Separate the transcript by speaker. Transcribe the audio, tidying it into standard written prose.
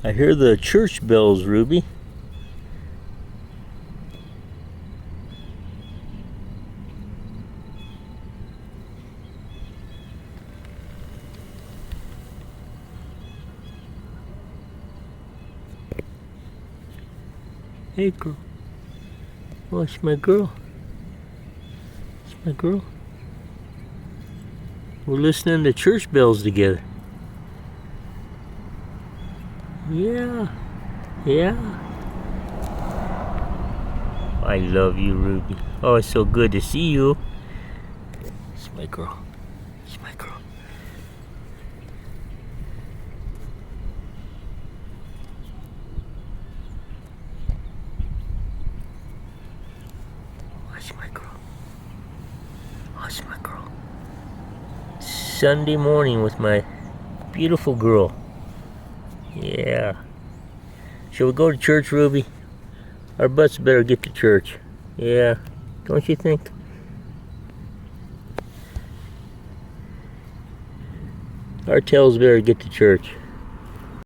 Speaker 1: I hear the church bells, Ruby. Hey, girl. Oh, it's my girl. It's my girl. We're listening to church bells together. Yeah. Yeah. I love you, Ruby. Oh, it's so good to see you. It's my girl. It's my girl. Oh, it's my girl. Oh, it's my girl. Sunday morning with my beautiful girl. Yeah. Shall we go to church, Ruby? Our butts better get to church. Yeah. Don't you think? Our tails better get to church.